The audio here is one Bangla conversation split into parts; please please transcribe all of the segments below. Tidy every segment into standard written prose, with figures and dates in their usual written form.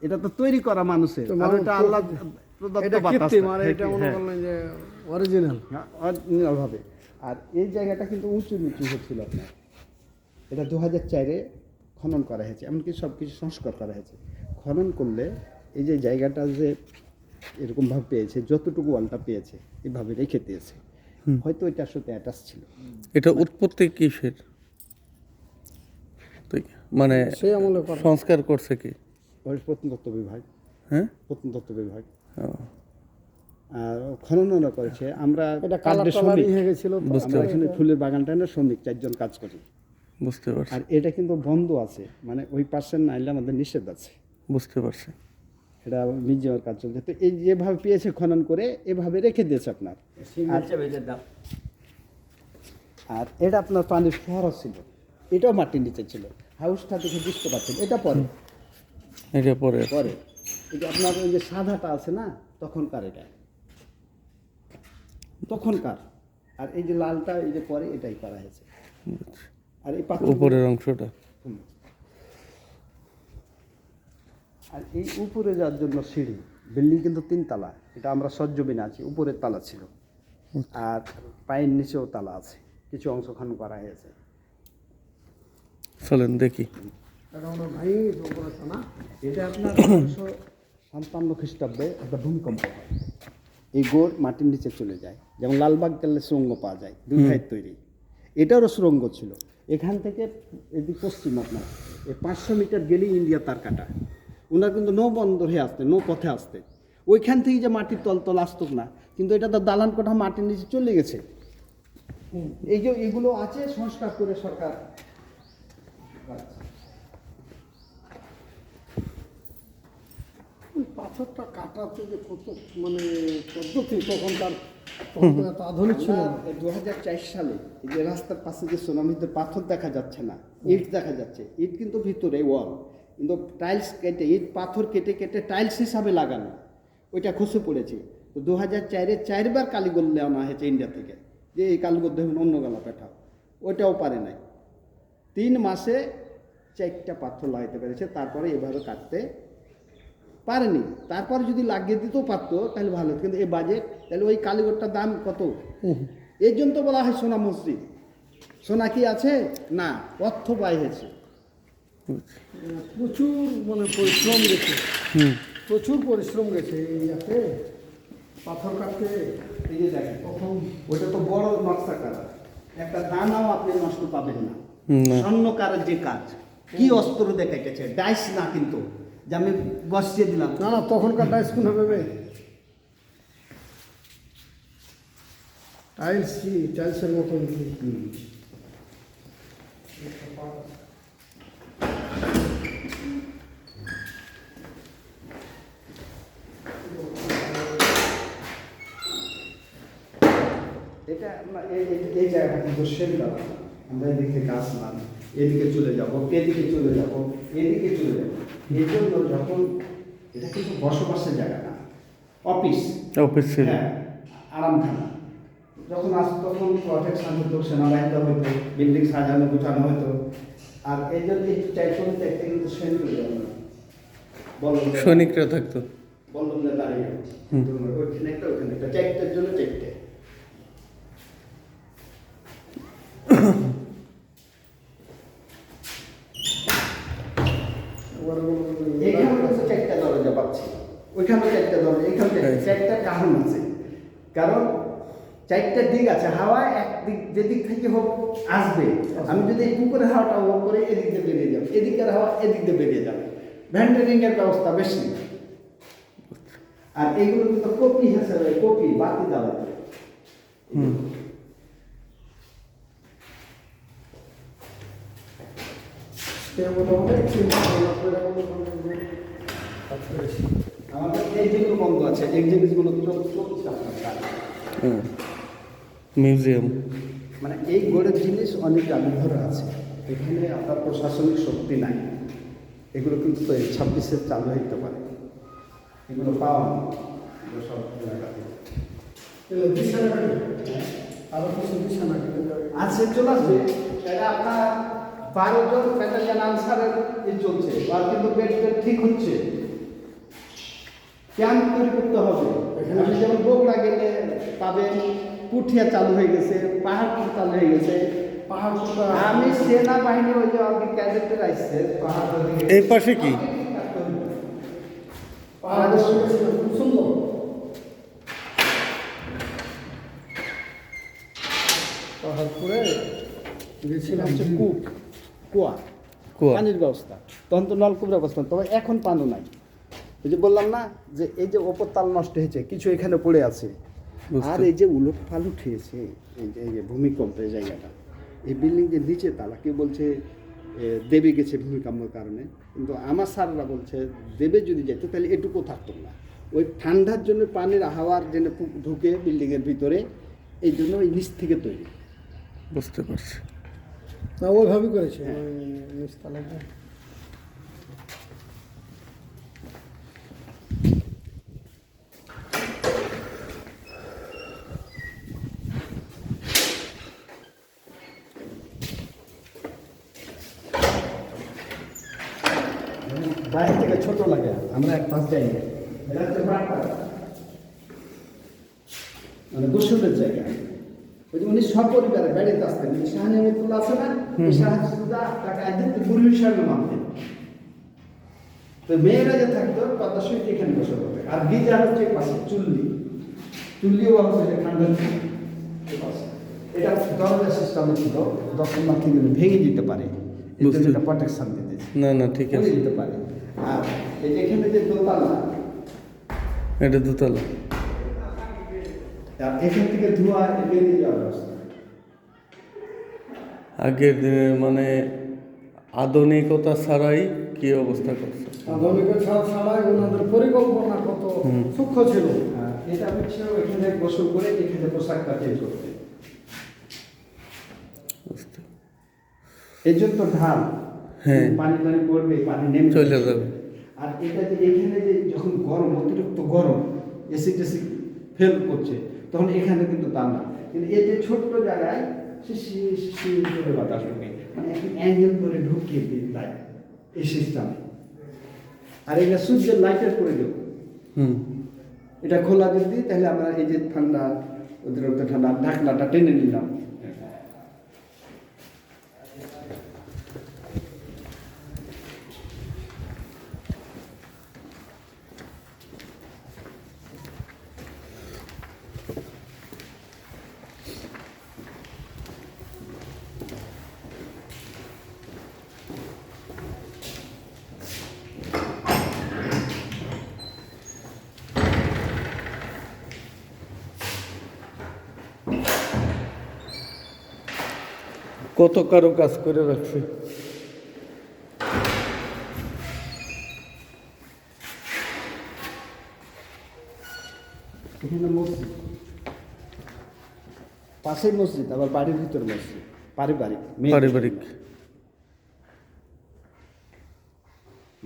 এটা তো তৈরি করা মানুষের, আর এটা আল্লাহ প্রদত্ত বাতাস, এটা মনে করলেন যে অরিজিনাল অরিজিনাল ভাবে। আর এই জায়গাটা কিন্তু উঁচু নিচু হচ্ছিল আপনার। এটা 2004-এ খনন করা হয়েছে, এমনকি সব কিছু সংস্কার করা হয়েছে। খনন করলে এই যে জায়গাটা যে এরকমভাবে পেয়েছে, যতটুকু ওয়ালটা পেয়েছে এইভাবে রেখে দিয়েছে, হয়তো এটার সাথে অ্যাটাচ ছিল। এটা উৎপত্তি কিসের, মানে সেই আমলে সংস্কার করছে কি? প্রত্নতত্ত্ব বিভাগ, হ্যাঁ, প্রত্নতত্ত্ব বিভাগ ও, আর খননও করেছে। আমরা এটা কাঠের কালার শ্রমিক, হয়ে গেছিল। আমরা এখানে ফুলের বাগানটা না শ্রমিক 4 জন কাজ করি। বুঝতে পারছি, আর এটা কিন্তু বন্ধ আছে, মানে ওই পার্সেন্ট নাইলে আমাদের নিষেধ আছে। বুঝতে পারছি। এটা মিউজিয়ামের কাজ চলছে। তো এই যেভাবে পেয়েছে খনন করে এভাবে রেখে দিয়েছে আপনার। আর এটা আপনার পানির ফোয়ারা ছিল, এটাও মাটির নিচে ছিল। হাউসটা দেখে বুঝতে পারছেন, এটা পরে এটা পরে পরে এটা আপনার ওই যে সাদাটা আছে না, তখনকার এটা তখনকার। আর এই যে লালটা এই যে পরে এটাই করা হয়েছে। আর এই পাথর উপরের অংশটা, আর এই উপরে যাওয়ার জন্য সিঁড়ি, বিল্ডিং কিন্তু 3 তালা, এটা আমরা সজ্জবিনে আছি, উপরের তালা ছিল। আর পায়ের নিচেও তালা আছে, কিছু অংশ খনন করা হয়েছে। চলেন দেখি। এটা আপনার 1957 খ্রিস্টাব্দে একটা ভূমিকম্প হয়, এই গোড় মাটির নিচে চলে যায়। যেমন লালবাগ গেলে সুড়ঙ্গ পাওয়া যায়, 2 ভাইয়ের তৈরি, এটারও সুড়ঙ্গ ছিল। এখান থেকে এদিক পশ্চিম আপনার এই 500 মিটার গেলেই ইন্ডিয়া তার কাটা। ওনার কিন্তু নৌ বন্দর হয়ে আসতে, নৌ পথে আসতে, ওইখান থেকে যে মাটির তলতল আসতো না, কিন্তু এটা তো দালান কোঠা মাটির নিচে চলে গেছে। এই যে এগুলো আছে সংস্কার করে সরকার। পাথরটা কাটাতে যে কত মানে পদ্ধতি, তখন তার এত আধুনিক ছিল না। 2004 সালে এই যে রাস্তার পাশে যে সোনামিতে পাথর দেখা যাচ্ছে না, ইট দেখা যাচ্ছে, ইট কিন্তু ভিতরে ওয়াল, কিন্তু টাইলস কেটে, ইট পাথর কেটে কেটে টাইলস হিসাবে লাগানো, ওইটা খসে পড়েছে। তো 2004-এ 4বার কালীগঞ্জ আনা হয়েছে ইন্ডিয়া থেকে, যে এই কালীগঞ্জ দেখুন অন্য গলা পেঠাও, ওইটাও পারে নাই। 3 মাসে 4টা পাথর লাগাইতে পেরেছে, তারপরে এভাবে কাটতে পারেনি। তারপরে যদি লাগিয়ে দিতেও পারতো তাহলে ভালো হতো, কিন্তু এই বাজেট, তাহলে ওই কালীগড়টার দাম কত? এই জন্য তো বলা হয় সোনা মসজিদ। সোনা কি আছে? না, অর্থ ব্যয় হয়েছে। প্রচুর মানে পরিশ্রম গেছে, প্রচুর পরিশ্রম গেছে এই ইয়াতে পাথর কাটতে। এই যে দেখেন, প্রথম ওইটা তো বড় নকশা করা, একটা দানাও আপনি নষ্ট পাবেন না। স্বর্ণকারের যে কাজ, কি অস্ত্র দেখাইতেছে, ডাইস না কিন্তু যে আমি বসিয়ে দিলাম, না না, তখনকার টাইলস কোন হবে? টাইলস কি টাইলসের মতন? এটা এই জায়গাটা কিন্তু সেন্টার। আমরা এদিকে গাছ নাম, এদিকে চলে যাব, এদিকে চলে যাব, এদিকে চলে যাব। এই জন্য যখন এটা কিন্তু বসবাসের জায়গা না, অফিস ছিল, হ্যাঁ, আরামখানা। যখন আসতো তখন প্রটেকশন হতো, সেনাবাহিনী হতো, বিল্ডিং সাজানো গুছানো হতো। আর এই জন্য এই 4 দেখতে কিন্তু সৈনিকরা থাকতো, বল্লভে দাঁড়িয়ে ওইখানে একটা, ওইখানে একটা, 4টার জন্য 4টে। এখানে কিন্তু 4টা দরজা পাচ্ছি, ওইখানে 4টা দরজা, এখানে 4টা কারণ আছে। কারণ 4টা দিক আছে, হাওয়া একদিক যেদিক থেকে হোক আসবে। আমি যদি এই পুকুরের হাওয়াটা ও করে এদিক দিয়ে বেরিয়ে যাবে, এদিকের হাওয়া এদিক দিয়ে বেরিয়ে যাবে। ভেন্টিলেশন এর ব্যবস্থা বেশি। আর এগুলো কিন্তু কপি হিসেবে, কপি বাতি জ্বালাতে। আমাদের এই যেগুলো বন্ধ আছে, এই জিনিসগুলো মিউজিয়াম, মানে এই গড়ের জিনিস অনেক আগে ধরে আছে। এখানে আপনার প্রশাসনিক শক্তি নাই, এগুলো কিন্তু 26-এ চালু হইতে পারে, এগুলো পাওয়া না সব এলাকাতে। আছে, চলে আসবে। এটা আপনার 12 জন ব্যাটালিয়ান আনসারের চলছে, আর কিন্তু বেড ঠিক হচ্ছে। ক্যাম্প তৈরি করতে হবে। আপনি যেমন বগুড়া গেলে পাবেন পুঠিয়া চালু হয়ে গেছে, পাহাড়পুর চালু হয়ে গেছে। পাহাড় কোটা আমি সেনাবাহিনী ওই যে অনেক ক্যাডেটের আসছে পাহাড় এই পাশে কি? পাহাড় গেছিলাম, খুব সুন্দর। পাহাড়পুরে গেছিলাম হচ্ছে কূপ, কুয়া, কুয়া। পানির ব্যবস্থা। তখন তো নলকূপের ব্যবস্থা, তবে এখন পানি নাই। ওই যে বললাম না যে এই যে ওপর তাল নষ্ট হয়েছে, কিছু এখানে পড়ে আছে। বুঝতে- আর এই যে উলট পালট হয়েছে, এই যে ভূমিকম্পের জায়গাটা, এই বিল্ডিং যে নিচে তালা, কেউ বলছে দেবে গেছে ভূমিকম্পের কারণে, কিন্তু আমার স্যাররা বলছে দেবে যদি যেত তাহলে এটুকু থাকতো না। ওই ঠান্ডার জন্য পানির হাওয়ার যেন ঢুকে বিল্ডিংয়ের ভিতরে, এই জন্য ওই নিচ থেকে তৈরি। বুঝতে পারছি। না ওইভাবেই করেছে ওই নিচতলাটা। বাইরে থেকে ছোট লাগে, আমরা এক পাশ যাই না। এটা হচ্ছে বাটা, মানে গোসলের জায়গা। ওই যে উনি সপরিবারে বেড়াতে আসতেন, শাহানিয়ামতুল্লাহ আছে না, শাহাদুল্লাহ তাকে একদিন গুরু হিসাবে মানতেন। তো মেয়েরা যে থাকতো কথা শুনে এখানে বসে পড়বে। আর গিজার হচ্ছে এই পাশে চুল্লিও আছে যে ঠান্ডা এই পাশে। এটা দরজা সিস্টেম ছিল, দর্শনার্থী কিন্তু ভেঙে দিতে পারে, এই জন্য এটা প্রোটেকশন দিতে না না ঠিক করে আছে। দিতে পারে। আর এই যে এখানে যে দোতলা, এটা দোতলা। আর এখান থেকে ধোঁয়া বেরিয়ে যাওয়ার ব্যবস্থা। আগের দিনে মানে আধুনিকতা ছাড়াই কি অবস্থা করছে। আধুনিকের ছাড়াই ওনাদের পরিকল্পনা কত সূক্ষ্ম ছিল। আর এটা হচ্ছে এখানে গোসল করে এখানে পোশাকটা চেঞ্জ করতে। বুঝতে এই জন্য তো ঢাল, হ্যাঁ। পানি টানি পড়বে, পানি নেমে চলে যাবে। আর এটা যে এখানে যে যখন গরম, অতিরিক্ত গরম, এসি টেসি ফেল করছে, তখন এখানে কিন্তু তা না। কিন্তু এই যে ছোট্ট জায়গায় শিশি করে বাতাস ঢুকে, মানে এখন অ্যাঙ্গেল করে ঢুকিয়ে দিই লাইট এই সিস্টেমে। আর এটা সূর্যের লাইটের করে দেব, হুম। এটা খোলা দিয়ে দিই, তাহলে আমরা এই যে ঠান্ডা, অতিরিক্ত ঠান্ডা ঢাকনাটা টেনে নিলাম। কত কারো কাজ করে রাখছে। এখানে মসজিদ, পাশেই মসজিদ, আবার বাড়ির ভিতরে মসজিদ, পারিবারিক পারিবারিক।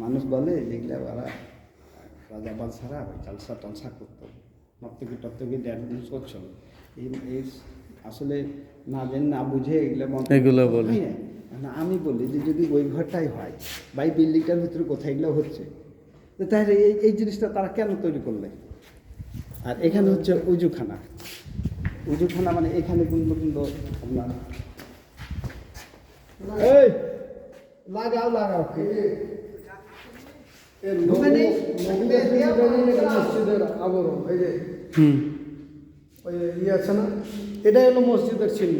মানুষ বলে যেগুলা ওরা রাজা বাদশারা ওই জালসা টালসা করতো, নর্তকী টর্তকী ড্যান্স করছিল। এই আসলে না জেনে না বুঝে এগুলা বলে। হ্যাঁ, না আমি বলি যে যদি ওই ঘরটাই হয় বা এই বিল্ডিংটার ভিতরে কোথায় এগুলো হচ্ছে, তো তাহলে এই জিনিসটা তারা কেন তৈরি করলে? আর এখানে হচ্ছে উজুখানা। উজুখানা মানে এখানে কিন্তু আপনার এই লাগাও লাগাও মসজিদের আবরণ, এই যে হুম। ওই ইয়ে আছে না, এটাই হলো মসজিদের চিহ্ন।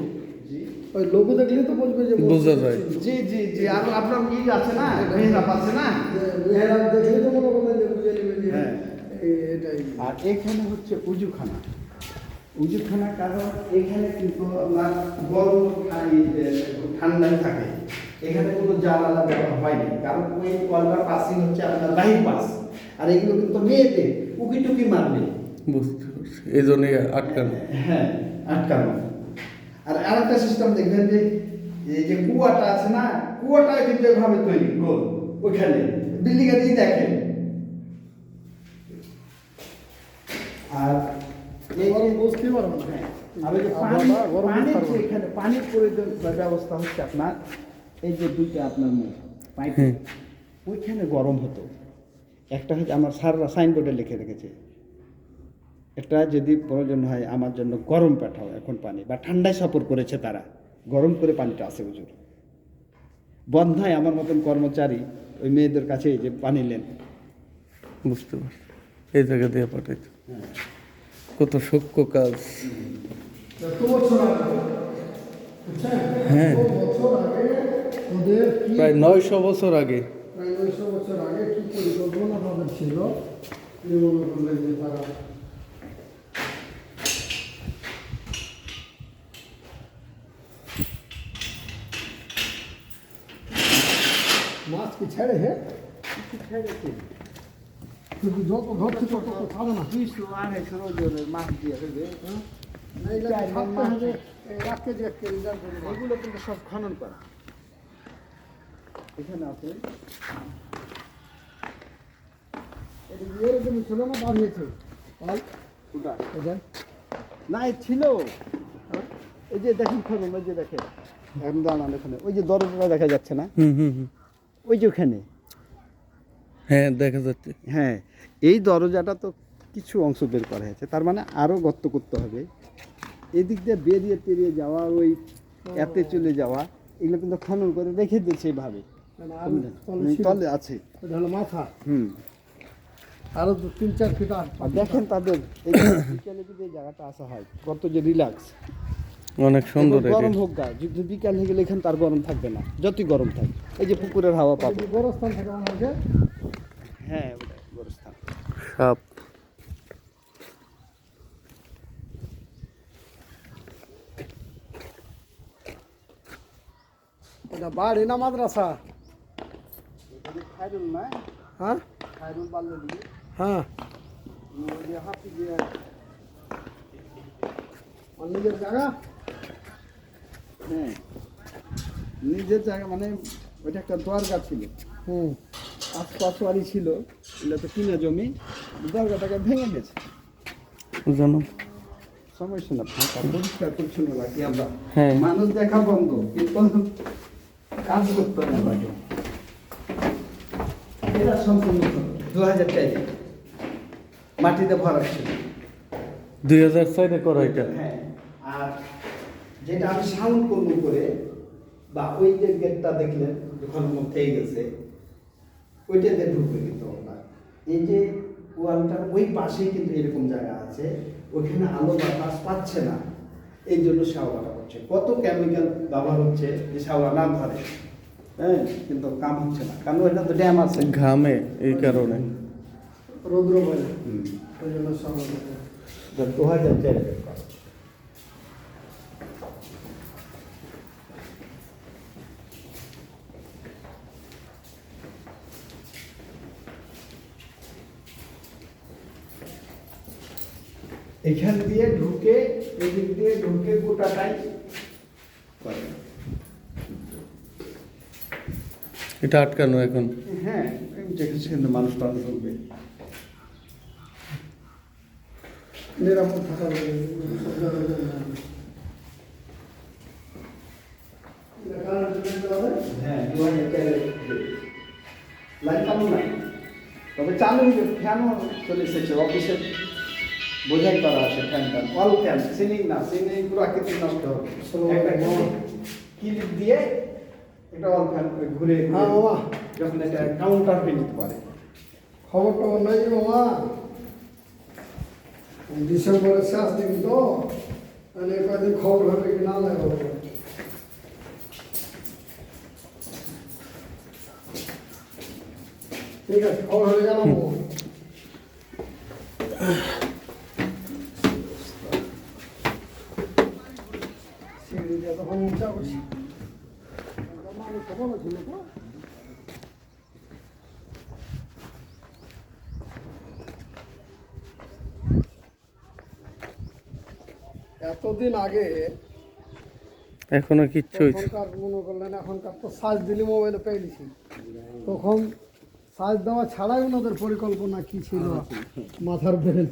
ওই লোগো দেখলে তো বুঝবে যে বোঝা যায়। জি জি জি। আর আপনার ই আছে না, মেহরাব আছে না, মেহরাব দেখলে তো মনে করবেন যে বুঝে নেবে যে হ্যাঁ। এটাই। আর এখানে হচ্ছে উজুখানা। উজুখানা কারণ এখানে কিন্তু আপনার গরম ঠান্ডায় থাকে, এখানে কোনো জানালা ব্যবহার হয়নি, কারণ ওই ওয়ালটার পাশে হচ্ছে আপনার বাহির পাশ। আর এগুলো কিন্তু মেয়েদের উকি টুকি মারবে, বুঝতে পারছি, এই জন্যই আটকানো। হ্যাঁ আটকানো। আর আরেকটা সিস্টেম দেখবেন যে এই যে কুয়াটা আছে না, কুয়াটা কিন্তু এভাবে তৈরি গোল, ওইখানে বিল্ডিং এ দিয়ে দেখেন। আর এই গরম বুঝতে পারবো না। হ্যাঁ, আর ওই যে পানি, পানির যে এখানে পানির ব্যবস্থা হচ্ছে আপনার এই যে দুইটা আপনার মুখ পাইপ, হুম। ওইখানে গরম হতো, একটা হচ্ছে আমার স্যাররা সাইনবোর্ডে লিখে রেখেছে, এটা যদি প্রয়োজন হয় আমার জন্য গরম পাঠাও এখন পানি, বা ঠান্ডায় সফর করেছে তারা, গরম করে পানিটা আসে হুজুর। বন্ধায় আমার মতন কর্মচারী ওই মেয়েদের কাছে এই যে পানি নেন। বুঝতে পারছি, এই জায়গা দিয়ে পাঠাইতো। কত সূক্ষ্ম কাজ। এত বছর আগে, বুঝছেন? হ্যাঁ। এত বছর আগে ওদের কি প্রায় 900 বছর আগে। প্রায় 900 বছর আগে কি পরিকল্পনা তাদের ছিল, এই মনে করলেন যে তারা মাছ কি ছেড়ে হে কিন্তু যত ধরছে তত তো খাবে না। 200-250 ওজনের মাছ দিয়ে দেবে। এইগুলো ছাড়তে হবে, এই 1 কেজি 1 কেজি দাম করে মাছ। এগুলো কিন্তু সব খনন করা। এখানে আছে এটা বিয়ের জন্য ছিল না, বাড়িয়েছে বল ওটা। এটা না এ ছিল, এই যে দেখেন খনন, ওই যে দেখেন এখন দাঁড়ান এখানে, ওই যে দরজাটা দেখা যাচ্ছে না, ওই যে ওখানে। হ্যাঁ দেখা যাচ্ছে। হ্যাঁ, এই দরজাটা তো কিছু অংশ বের করা হয়েছে, তার মানে আরও গর্ত করতে হবে। এদিক দিয়ে বেরিয়ে পেরিয়ে যাওয়া, ওই এতে চলে যাওয়া, এগুলো কিন্তু খনন করে রেখে দিয়েছে এইভাবে। তলে আছে। এটা হলো মাথা, হুম। আরো 3-4 ফিট আর আর দেখেন তাদের এই যে বিকেলে যদি এই জায়গাটা আসা হয়, কত যে রিল্যাক্স। অনেক সুন্দর। গরম হোক গা, যদি বিকাল হয়ে গেলে এখানে তার গরম থাকবে না, যতই গরম থাকে। এই যে পুকুরের হাওয়া পাবে। গোরস্থান থেকে মনে হয় যে হ্যাঁ, ওটাই গোরস্থান। সাপ। এটা বাড়ি না মাদ্রাসা? খায়রুল না, হ্যাঁ খায়রুল বাল্য দিয়ে হ্যাঁ, হাতি দিয়ে আর নিজের জায়গা। হ্যাঁ, নিজের জায়গা মানে ওইটা একটা দরগা ছিল, হুম, আশপাশওয়ারি ছিল, এগুলো তো কিনা জমি, দরগাটাকে ভেঙে গেছে। জানো সমস্যা না, ফাঁকা পরিষ্কার পরিচ্ছন্ন রাখি আমরা। হ্যাঁ। মানুষ দেখা বন্ধ, কিন্তু কাজ করতে না লাগে। এটা সম্পূর্ণ 2004 মাটিতে ভরা ছিল। 2004-এ করা এটা। হ্যাঁ, আর যেটা আমি সাউন্ড করবো করে, বা ওই যে গেটটা দেখলেন যখন মধ্যে গেছে, ওইটাতে ঢুকবে কিন্তু আমরা। এই যে ওয়ালটার ওই পাশেই কিন্তু এরকম জায়গা আছে, ওখানে আলো বাতাস পাচ্ছে না, এই জন্য শাওয়াটা হচ্ছে। কত কেমিক্যাল ব্যবহার হচ্ছে যে শাওয়া না ধরে, হ্যাঁ, কিন্তু কাম হচ্ছে না, কারণ ওইটা তো ড্যাম আছে। ঘামে এই কারণে। রৌদ্র বলে ওই জন্য সব 2004 এখান দিয়ে ঢুকে, এদিক দিয়ে ঢুকে গোটাটাই করে। এটা আটকানো এখন। হ্যাঁ, যেখানে মানুষ টানুষ উঠবে। নিরাপদ থাকা লাগে। হ্যাঁ, 2004 লাইট চালু নাই, তবে চালু হয়ে ফ্যানও চলে এসেছে অফিসে, বোঝাই করা আছে ফ্যানটা, অল ফ্যান, সিলিং না, সিলিং পুরো আকৃতি নষ্ট হবে। একটা ক্লিপ দিয়ে একটা অল ফ্যান ঘুরে হ্যাঁ বাবা, যখন একটা কাউন্টার পে নিতে পারে। খবর টবর নাই যে বাবা, ডিসেম্বরের শেষ দিন তো, মানে কয়েকদিন খবর হবে কি না লাগে। ঠিক আছে, খবর হলে জানাবো। সিঁড়িটা তখন উঁচা করছি, মানুষ খবর ছিল তো। এতদিন আগে এখনো কিচ্ছু হয়েছে। এখনকার মনে করলেন, এখনকার তো সার্চ দিলে মোবাইলে পেয়ে নিছি, তখন সার্চ দেওয়া ছাড়াই ওনাদের পরিকল্পনা কি ছিল, মাথার ব্রেন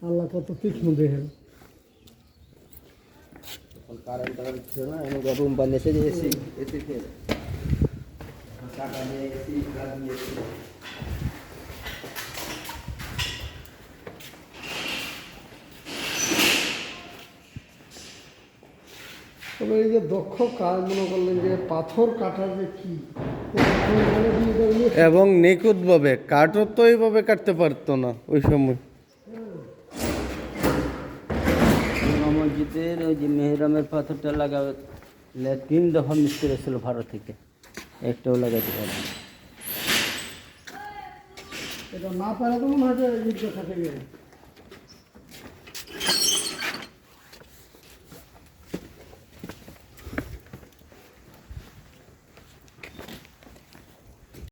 আল্লাহ কত তীক্ষ্ণ দেখেন। কারেন্ট ছিল না, রুম বানিয়েছে যে এসি ফের টাকা দিয়ে এসি লাগিয়েছে। তবে এই যে দক্ষ কাজ মনে করলেন যে পাথর কাটার যে কি এবং নিখুঁতভাবে কাঠও তো এইভাবে কাটতে পারতো না ওই সময়। মসজিদের ওই যে মেহরামের পাথরটা লাগালে 3 দফা মিস্ত্রি এসেছিল ভারত থেকে, একটাও লাগাইতে পারে না। এটা না পারে তো মনে হয় যে ইট দেখা থেকে